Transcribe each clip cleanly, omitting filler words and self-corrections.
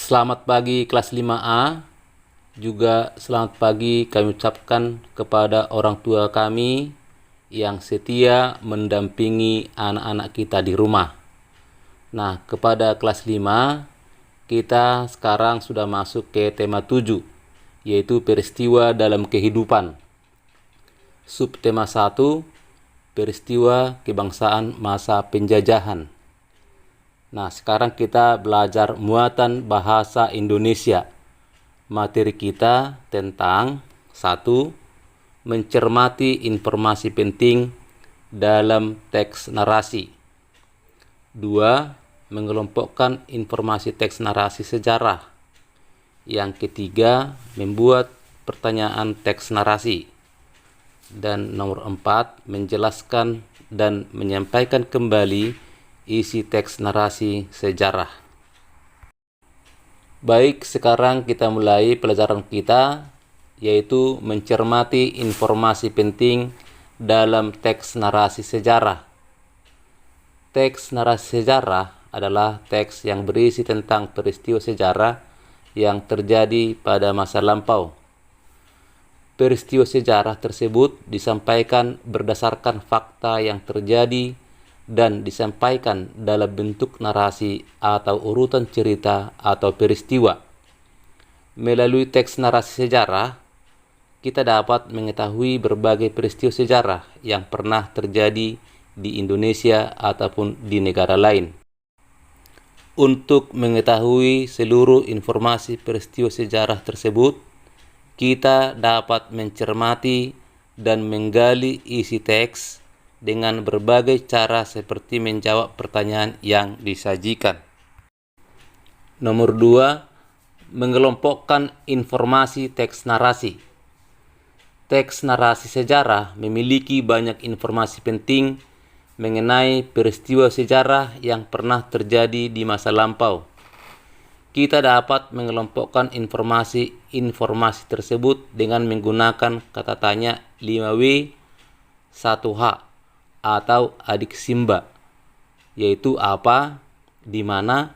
Selamat pagi kelas 5A. Juga selamat pagi kami ucapkan kepada orang tua kami yang setia mendampingi anak-anak kita di rumah. Nah, kepada kelas 5, kita sekarang sudah masuk ke tema 7, yaitu peristiwa dalam kehidupan. Subtema 1, peristiwa kebangsaan masa penjajahan. Nah, sekarang kita belajar muatan bahasa Indonesia. Materi kita tentang 1. Mencermati informasi penting dalam teks narasi. 2. Mengelompokkan informasi teks narasi sejarah. Yang ketiga, membuat pertanyaan teks narasi. Dan nomor 4, menjelaskan dan menyampaikan kembali isi teks narasi sejarah. Baik, sekarang kita mulai pelajaran kita, yaitu mencermati informasi penting dalam teks narasi sejarah. Teks narasi sejarah adalah teks yang berisi tentang peristiwa sejarah yang terjadi pada masa lampau. Peristiwa sejarah tersebut disampaikan berdasarkan fakta yang terjadi dan disampaikan dalam bentuk narasi atau urutan cerita atau peristiwa. Melalui teks narasi sejarah, kita dapat mengetahui berbagai peristiwa sejarah yang pernah terjadi di Indonesia ataupun di negara lain. Untuk mengetahui seluruh informasi peristiwa sejarah tersebut, kita dapat mencermati dan menggali isi teks dengan berbagai cara seperti menjawab pertanyaan yang disajikan. Nomor 2, mengelompokkan informasi teks narasi. Teks narasi sejarah memiliki banyak informasi penting mengenai peristiwa sejarah yang pernah terjadi di masa lampau. Kita dapat mengelompokkan informasi tersebut dengan menggunakan kata tanya 5W 1H atau adik Simba, yaitu apa, di mana,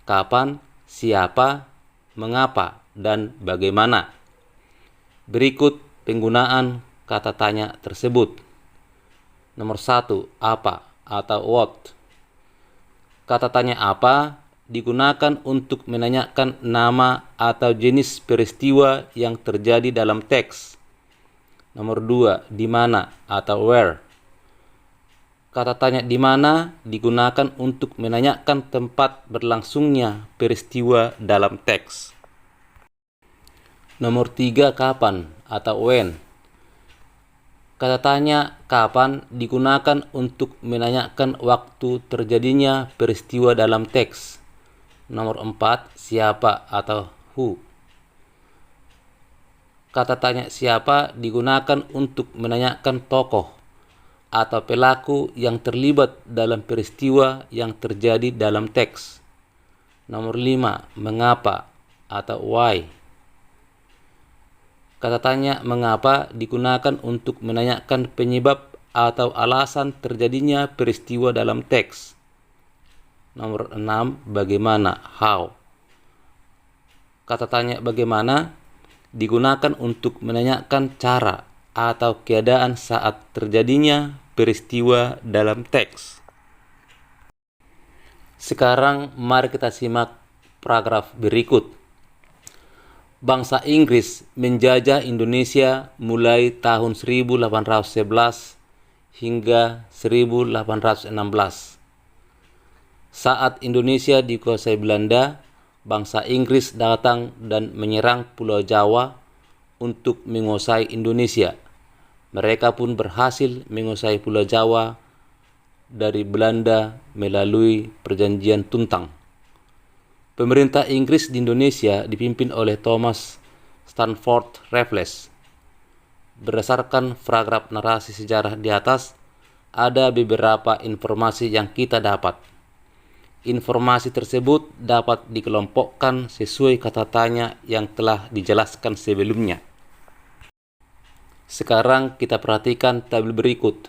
kapan, siapa, mengapa, dan bagaimana. Berikut penggunaan kata tanya tersebut. Nomor 1, apa atau what. Kata tanya apa digunakan untuk menanyakan nama atau jenis peristiwa yang terjadi dalam teks. Nomor 2, di mana atau where. Kata tanya di mana digunakan untuk menanyakan tempat berlangsungnya peristiwa dalam teks. Nomor 3, kapan atau when. Kata tanya kapan digunakan untuk menanyakan waktu terjadinya peristiwa dalam teks. Nomor 4, siapa atau who. Kata tanya siapa digunakan untuk menanyakan tokoh atau pelaku yang terlibat dalam peristiwa yang terjadi dalam teks. Nomor 5, mengapa atau why. Kata tanya mengapa digunakan untuk menanyakan penyebab atau alasan terjadinya peristiwa dalam teks. Nomor 6, bagaimana, how. Kata tanya bagaimana digunakan untuk menanyakan cara atau keadaan saat terjadinya peristiwa dalam teks. Sekarang mari kita simak paragraf berikut. Bangsa Inggris menjajah Indonesia mulai tahun 1811 hingga 1816. Saat Indonesia dikuasai Belanda, bangsa Inggris datang dan menyerang Pulau Jawa untuk menguasai Indonesia. Mereka pun berhasil menguasai Pulau Jawa dari Belanda melalui Perjanjian Tuntang. Pemerintah Inggris di Indonesia dipimpin oleh Thomas Stamford Raffles. Berdasarkan paragraf narasi sejarah di atas, ada beberapa informasi yang kita dapat. Informasi tersebut dapat dikelompokkan sesuai kata tanya yang telah dijelaskan sebelumnya. Sekarang kita perhatikan tabel berikut.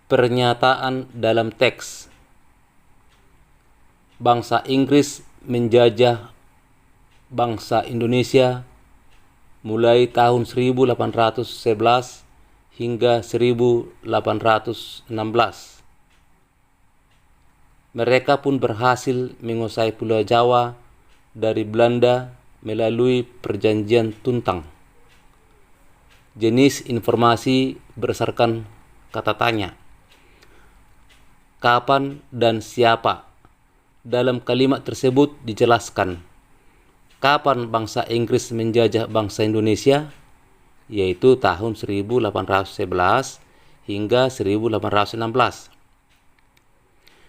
Pernyataan dalam teks. Bangsa Inggris menjajah bangsa Indonesia mulai tahun 1811 hingga 1816. Mereka pun berhasil menguasai Pulau Jawa dari Belanda melalui Perjanjian Tuntang. Jenis informasi berdasarkan kata tanya. Kapan dan siapa? Dalam kalimat tersebut dijelaskan kapan bangsa Inggris menjajah bangsa Indonesia, yaitu tahun 1811 hingga 1816.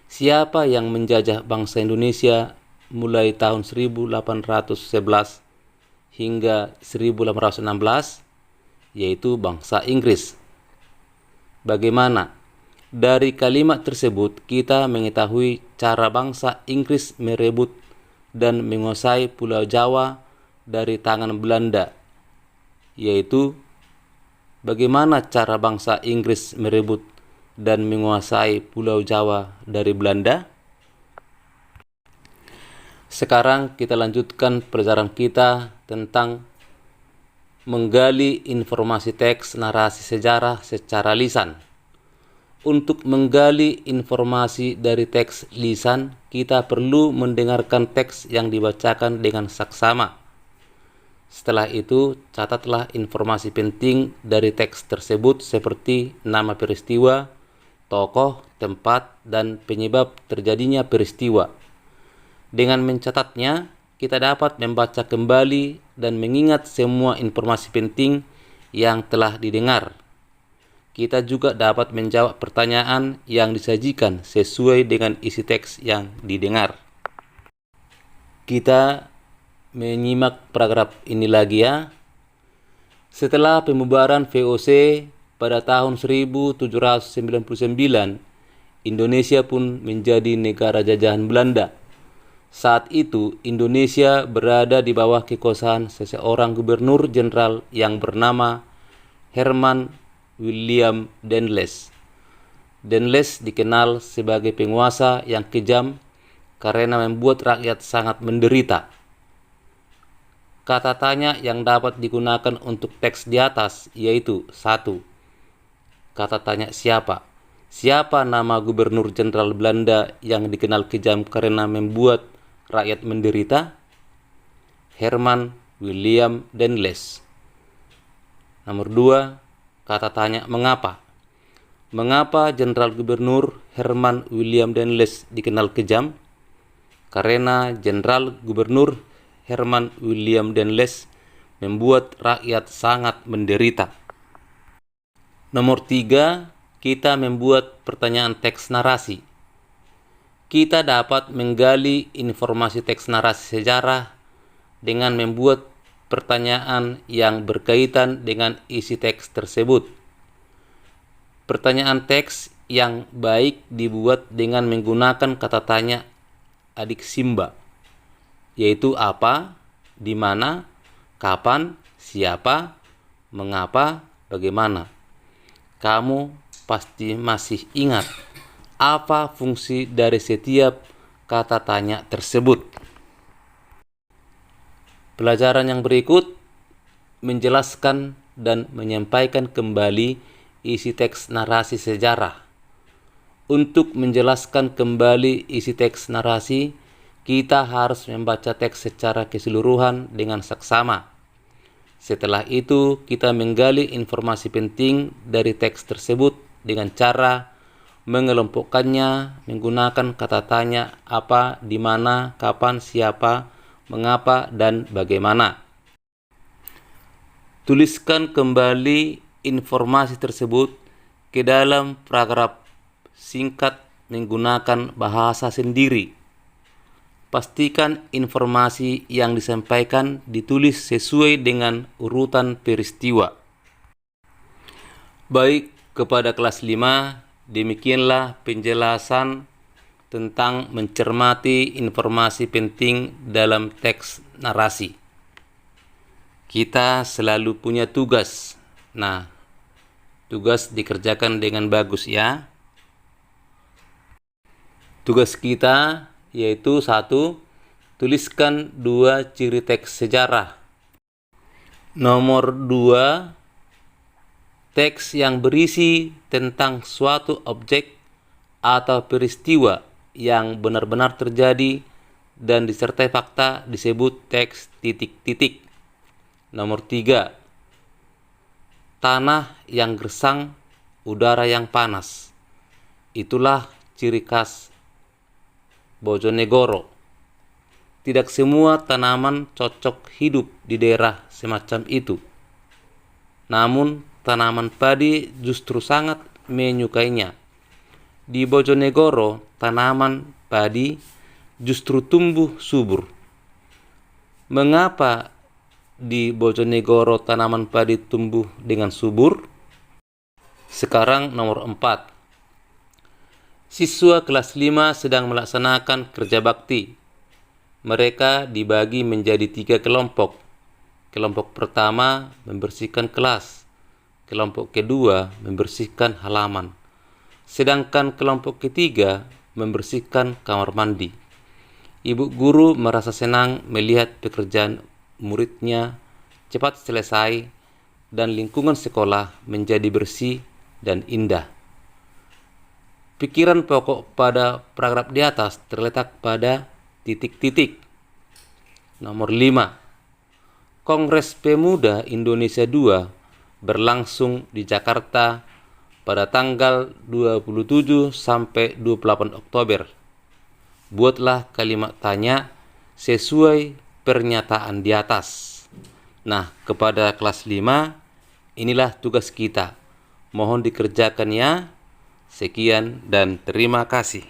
Siapa yang menjajah bangsa Indonesia mulai tahun 1811 hingga 1816, yaitu bangsa Inggris. Bagaimana? Dari kalimat tersebut kita mengetahui cara bangsa Inggris merebut dan menguasai Pulau Jawa dari tangan Belanda, yaitu bagaimana cara bangsa Inggris merebut dan menguasai Pulau Jawa dari Belanda. Sekarang kita lanjutkan pelajaran kita tentang menggali informasi teks narasi sejarah secara lisan. Untuk menggali informasi dari teks lisan, kita perlu mendengarkan teks yang dibacakan dengan saksama. Setelah itu, catatlah informasi penting dari teks tersebut seperti nama peristiwa, tokoh, tempat, dan penyebab terjadinya peristiwa. Dengan mencatatnya, kita dapat membaca kembali dan mengingat semua informasi penting yang telah didengar. Kita juga dapat menjawab pertanyaan yang disajikan sesuai dengan isi teks yang didengar. Kita menyimak paragraf ini lagi ya. Setelah pembubaran VOC pada tahun 1799, Indonesia pun menjadi negara jajahan Belanda. Saat itu, Indonesia berada di bawah kekuasaan seseorang gubernur jenderal yang bernama Herman William Dendles. Dendles dikenal sebagai penguasa yang kejam karena membuat rakyat sangat menderita. Kata tanya yang dapat digunakan untuk teks di atas yaitu 1. Kata tanya siapa? Siapa nama gubernur jenderal Belanda yang dikenal kejam karena membuat rakyat menderita? Herman William Dendles. Nomor 2. Kata tanya mengapa? Mengapa Jenderal Gubernur Herman William Dendles dikenal kejam? Karena Jenderal Gubernur Herman William Dendles membuat rakyat sangat menderita. Nomor 3, kita membuat pertanyaan teks narasi. Kita dapat menggali informasi teks narasi sejarah dengan membuat pertanyaan yang berkaitan dengan isi teks tersebut. Pertanyaan teks yang baik dibuat dengan menggunakan kata tanya adik Simba, yaitu apa, di mana, kapan, siapa, mengapa, bagaimana. Kamu pasti masih ingat apa fungsi dari setiap kata tanya tersebut. Pelajaran yang berikut menjelaskan dan menyampaikan kembali isi teks narasi sejarah. Untuk menjelaskan kembali isi teks narasi, kita harus membaca teks secara keseluruhan dengan saksama. Setelah itu, kita menggali informasi penting dari teks tersebut dengan cara mengelompokkannya menggunakan kata tanya apa, di mana, kapan, siapa, mengapa, dan bagaimana. Tuliskan kembali informasi tersebut ke dalam paragraf singkat menggunakan bahasa sendiri. Pastikan informasi yang disampaikan ditulis sesuai dengan urutan peristiwa. Baik, kepada kelas 5, demikianlah penjelasan tentang mencermati informasi penting dalam teks narasi. Kita selalu punya tugas. Nah, tugas dikerjakan dengan bagus ya. Tugas kita yaitu 1. Tuliskan 2 ciri teks sejarah. Nomor 2, teks yang berisi tentang suatu objek atau peristiwa yang benar-benar terjadi dan disertai fakta disebut teks titik-titik. Nomor 3, tanah yang gersang, udara yang panas. Itulah ciri khas Bojonegoro. Tidak semua tanaman cocok hidup di daerah semacam itu. Namun, tanaman padi justru sangat menyukainya. Di Bojonegoro, tanaman padi justru tumbuh subur. Mengapa di Bojonegoro tanaman padi tumbuh dengan subur? Sekarang nomor 4. Siswa kelas 5 sedang melaksanakan kerja bakti. Mereka dibagi menjadi 3 kelompok. Kelompok pertama membersihkan kelas. Kelompok kedua membersihkan halaman. Sedangkan kelompok ketiga membersihkan kamar mandi. Ibu guru merasa senang melihat pekerjaan muridnya cepat selesai dan lingkungan sekolah menjadi bersih dan indah. Pikiran pokok pada paragraf di atas terletak pada titik-titik. Nomor 5. Kongres Pemuda Indonesia II berlangsung di Jakarta pada tanggal 27 sampai 28 Oktober. Buatlah kalimat tanya sesuai pernyataan di atas. Nah, kepada kelas 5, inilah tugas kita. Mohon dikerjakan ya. Sekian dan terima kasih.